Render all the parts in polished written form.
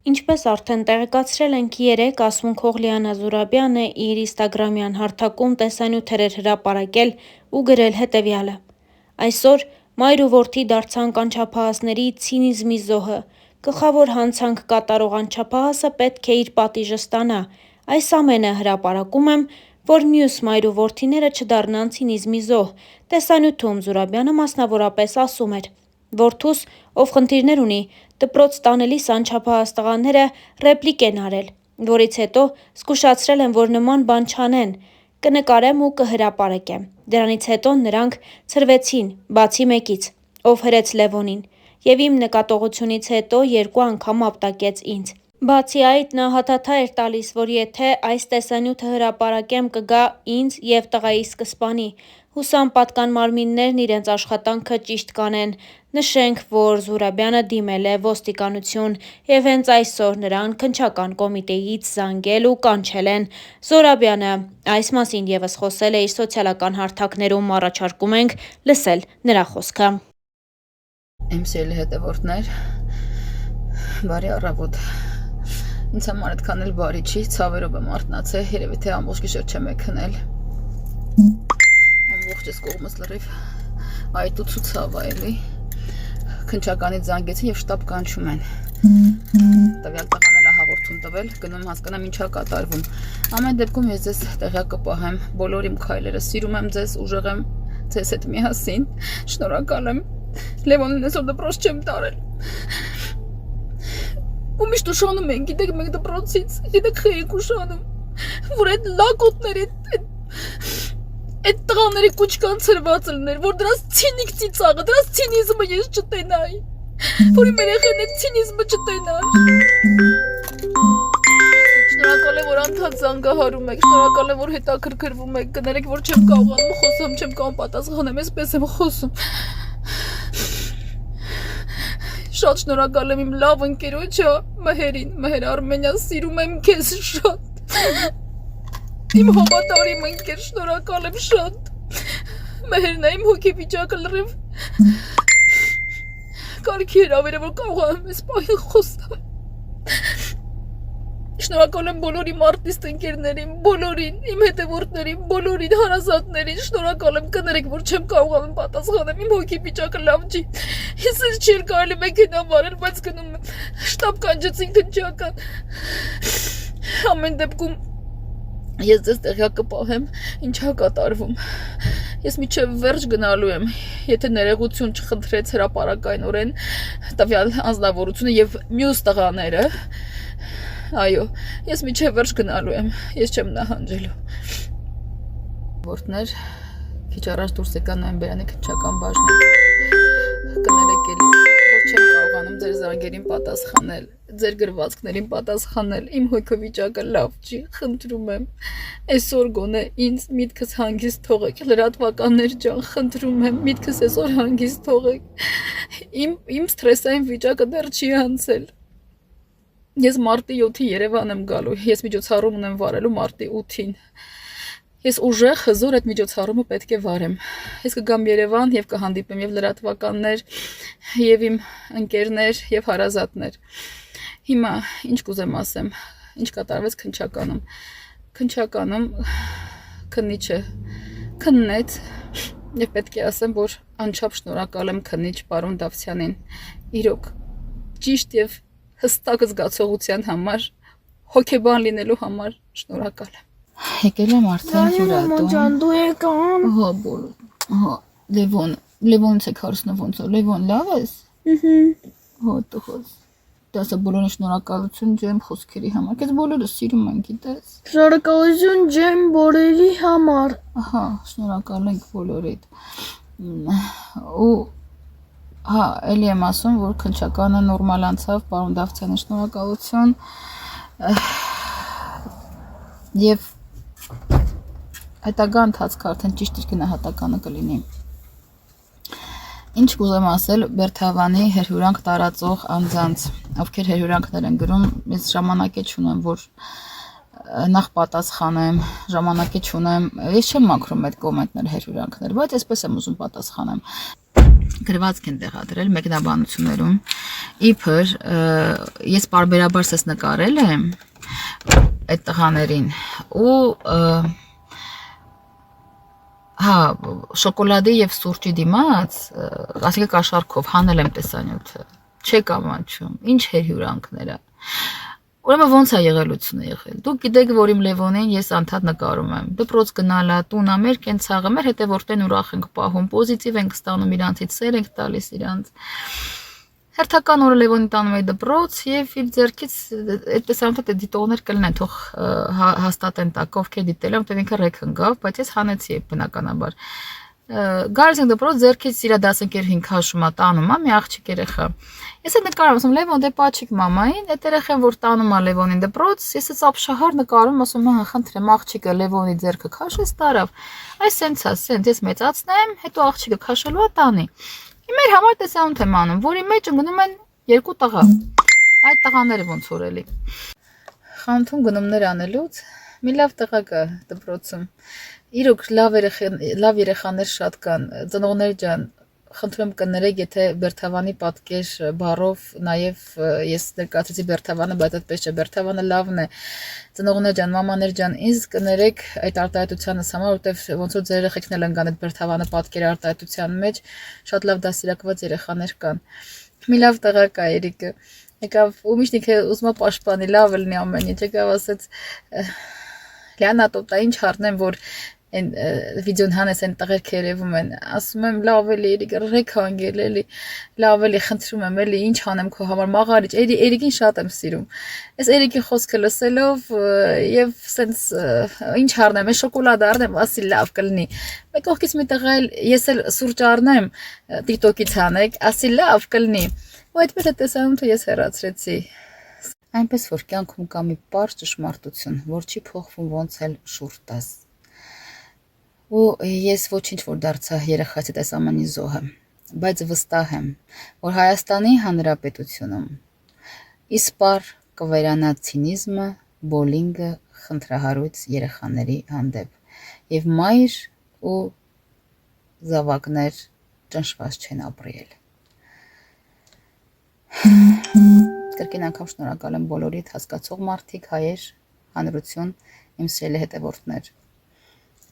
Ինչպես արդեն տեղեկացրել ենք, երեկ ասմունքող Լիանա Զուրաբյանը իր ինստագրամյան հարթակում տեսանյութեր էր հրապարակել ու գրել հետևյալը. «Այսօր մայր ու որդի դարձան անչափահասների ցինիզմի զոհը, գլխավոր հանցանք կատարող անչափահասը պետք է իր պատիժը ստանա, այս ամենը հրապարակում եմ, որ մյուս մայր ու որդիները չդառնան ցինիզմի զոհ», տեսանյութում Զուրաբյանը մասնավորապես ասում էր. «Որդուս, ով խնդիրներ ունի, դպրոց տանելիս անչափահաս տղաները ռեպլիկ են արել, որից հետո զգուշացրել են, որ նման բան չանեն, կնկարեմ ու կհրապարակեմ, դրանից հետո նրանք ցրվեցին, բացի մեկից, ով հրեց Լևոնին, և իմ նկատողությունից հետո 2 անգամ ապտակեց ինձ։ Բացի այդ, նա հաթաթա էր տալիս, որ եթե այս տեսանյութը հրապարակեմ կգա ինձ և տղայի սկզբանի, հուսամ պատկան մարմիններն իրենց աշխատանքը ճիշտ կանեն, նշենք, որ Զուրաբյանը դիմել է ոստիկանություն և հենց այսօր նրան քննչական կոմիտեից զանգել ու կանչել են։ Զուրաբյանը այս մասին ևս խոսել է իր սոցիալական հարթակներում, առաջարկում ենք լսել նրա խոսքը։ Իմ սիրելի հետևորդներ, բարի առավոտ։ Ինձ համար այդքան էլ բարի չի, ցավերով եմ արթնացել, երևի թե ամբողջ գիշեր չեմ քնել։ Ամբողջս կողմս լրիվ այդ ու ցավ էլի։ Քննչականից զանգեցին եւ շտաբ կանչում են։ Տվյալ տղան էլ հաղորդում տվել, գնում հասկանամ ինչա կատարվում։ Ամեն դեպքում ես ձեզ տեղյակ կպահեմ, բոլոր իմ քայլերը սիրում եմ ձեզ, ուժեղ եմ ձեզ հետ միասին։ Շնորհակալ եմ։ Լևոնին այսօր դպրոց չեմ տարել։ Ու միշտ ուշանում են, գիտեք, մենք դպրոցից, գիտեք, խեյք ուշանում, որ այդ լակոտների, այդ տղաների կուչկան ցրված լներ, որ դրանց ցինիկ ծիծաղը, դրանց ցինիզմը ես չտենայի, որ իմ երեխեն այդ ցինիզմը չտենար։ Շնորհակալ եմ, որ անդադ զանգահարում եք, շնորհակալ եմ, որ հետաքրքրվում եք, կներեք, որ չեմ կարողանում խոսամ, չեմ կարող պատասխանեմ, այսպես եմ խոսում։ Շատ շնորհակալ եմ իմ լավ ընկերոջը, Մհերին, Մհեր Արմենյան, սիրում եմ քեզ շատ։ Իմ հավատարիմ ընկեր, շնորհակալ եմ շատ։ Մհերն է իմ հոգեվիճակը լրիվ կարգի հրավերը, որ կարողանում ես պահել խոսալ։ Շնորհակալ եմ բոլոր իմ արտիստ ընկերներին, բոլորին, իմ հետևորդներին, բոլորին, հարազատներին, շնորհակալ եմ, կներեք, որ չեմ կարողանում պատասխանեմ, իմ հոգեվիճակը լավ չի։ Ես չէի կարելի մեքենա վարել, բայց գնում եմ, շտաբ կանչեցին քննչական։ Ամեն դեպքում ես ձեզ տեղյակ կպահեմ, ինչա կատարվում։ Ես միջև վերջ գնալու եմ, եթե ներողություն չխնդրեց հրապարակայնորեն տվյալ անձնավորությունը եւ մյուս տղաները։ Այո, ես միջև վերջ գնալու եմ, ես չեմ նահանջելու։ Որդներ, քիչ առաջ դուրս եկա նոյեմբերյանի քննչական բաժնից։ Կներեք էլի, որ չեմ կարողանում ձեր զանգերին պատասխանել, ձեր գրվածքներին պատասխանել, իմ հոգեվիճակը լավ չի, խնդրում եմ, այսօր գոնե ինձ միտքս հանգիստ թողեք, լրատվականներ ջան, խնդրում եմ, միտքս այսօր հանգիստ թողեք, իմ սթրեսային վիճակը դեռ չի անցել, ես մարտի 7-ի Երևան եմ գալու, ես միջոցառում ունեմ վարելու մարտի 8-ին, ես ուժեղ հզոր այդ միջոցառումը պետք է վարեմ, ես կգամ Երևան և կհանդիպեմ և լրատվականներ, և իմ ընկերներ և հարազատներ, հիմա ինչ կուզեմ ասեմ, ինչ կատարվեց քննչականում քննիչը քննեց և պետք է ասեմ, որ անչափ շնորհակալ եմ քննիչ պարոն Դավթյանին, իրոք ճիշտ և հստակ զգացողության համար, հոգեբան լինելու համար շնորհակալ եմ։ Եկել եմ արդեն հյուրատուն։ Մաման ջան, դու եկան։ Հա, բոլոր։ Լևոնից եք հարցնում ոնց է։ Լևոն լավ ես։ Հա, տխոս։ Դասը բոլորին շնորհակալություն ջեմ խոսքերի համար։ Քեզ բոլորը սիրում են, գիտես։ Շնորհակալություն ջեմ բոլորի համար։ Ահա, շնորհակալ ենք բոլորիդ։ Ու հա, էլի եմ ասում, որ քննչականը նորմալ անցավ, պարոն Դավթյանի շնորհակալություն։ Եվ հետագա ընթացքը արդեն ճիշտ իր գնահատականը կլինի։ Ինչ կուզեմ ասել Բերթավանի հերհյուրանք տարածող անձանց, ովքեր հերհյուրանքներ են գրում, ես ժամանակ չունեմ, որ նախ պատասխանեմ, ժամանակ չունեմ, ես չեմ մաքրում այդ կոմենտներ հերհյուրանքներ, բայց այսպես եմ ուզում պատասխանեմ։ Գրվածք են տեղադրել մեկնաբանություններում, Իբր ես բարբերաբար սես նկարել եմ այդ տղաներին ու հա շոկոլադի եւ սուրճի դիմաց ասիկա կաշառքով հանել եմ տեսանյութը չեք ամաչում ինչ էր հյուրանքները ուրեմն ոնց է եղելությունը եղել դուք գիտեք որ իմ Լևոնին ես անդադ նկարում եմ դպրոց գնալա տունա մեր կենցաղը մեր հետևորդեն ուրախ ենք պահում պոզիտիվ ենք ստանում իրանցից սեր ենք տալիս իրանց Հերթական օրը Լևոնի տանում էի դպրոց եւ իր ձեռքից այդպես անընդհատ դիտողներ կլինեն թող հաստատեն տակ ովքեր դիտել են որտեղ ինքը ռեկ ընկավ բայց ես հանեցի բնականաբար գալիս ենք դպրոց ձեռքից իր դասընկերին քաշում է տանում է մի աղջիկ երեխա ես այդ նկարում ասում Լևոն դե պաչիկ մամային այդ երեխան որ տանում է Լևոնին դպրոց ես այս ապշահար նկարում ասում եմ խնդրեմ աղջիկը Լևոնի ձեռքը քաշեց տարավ այս սենց ես մեծացնեմ հետո աղջիկը քաշելու է տանի Մեր համար տեսանյութ եմ անում, որի մեջ ընկնում են երկու տղա։ Այդ տղաները ոնց որ էլի։ Խանութում գնումներ անելուց մի լավ տղա կա դպրոցում։ Իրոք լավ երեխաներ շատ կան։ Ծնողներ ջան, խնդրում կներեք, եթե Բերթավանի պատկեր բառով նաև ես ներկայացրեցի Բերթավանը, բայց այդպես չէ, Բերթավանը լավն է։ Ծնողներ ջան, մամաներ ջան, ինձ կներեք այդ արտահայտությանս համար, որովհետև ոնց որ ձեր երեխեքն էլ ընկան այդ Բերթավանը պատկերի արտահայտության մեջ, շատ լավ դաստիարակված երեխաներ կան։ Մի լավ տղա կա Երիկը։ Եկավ ու միշտ ինքը ուզում է պաշտպանի, լավ լինի ամեն ինչ, եկավ ասեց Լիանա տոտա ինչ առնեմ, որ Այն վիդեոն հանես այն տղերք երևում են ասում եմ լավ էլի ռեկ հանգել էլի լավ էլի խնդրում եմ էլի ինչ անեմ քո համար մաղարիչ Երիկին շատ եմ սիրում այս Երիկի խոսքը լսելով եւ սենց ինչ առնեմ այս շոկոլադ առնեմ ասի լավ կլինի մեկ կողքից մի տղա էլ ես էլ սուրճ առնեմ TikTok-ից հանեք ասի լավ կլինի ու այդպես է տեսանյութը ես հեռացրեցի այնպես որ կյանքում կա մի պարզ ճշմարտություն որ չի փոխվում ոնց էլ շուրջ տաս Ու ես ոչինչ որ դարձա երեխացի տեսամանի զոհը, բայց վստահ եմ, որ Հայաստանի Հանրապետությունում իսպար կվերանա ցինիզմը, բոլինգը, խնդրահարույց երեխաների հանդեպ, և մայր ու զավակներ ճնշված չեն ապրել։ Կրկին անգամ շնորհակալ եմ բոլորիդ հասկացող մարդիկ, հայեր, հանրություն, իմ սիրելի հետևորդներ։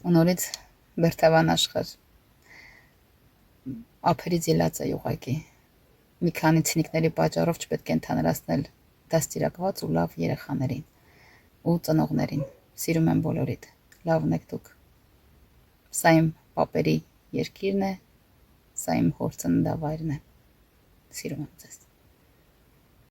Ու նորից Բերթավան աշխարհ ափերից ելած է ուղղակի մի քանի ցինիկների պատճառով չպետք է ընդհանրացնել դաստիարակված ու լավ երեխաներին ու ծնողներին սիրում եմ բոլորիդ լավն եք դուք սա իմ պապերի երկիրն է սա իմ հոր ծննդավայրն է սիրում եմ ձեզ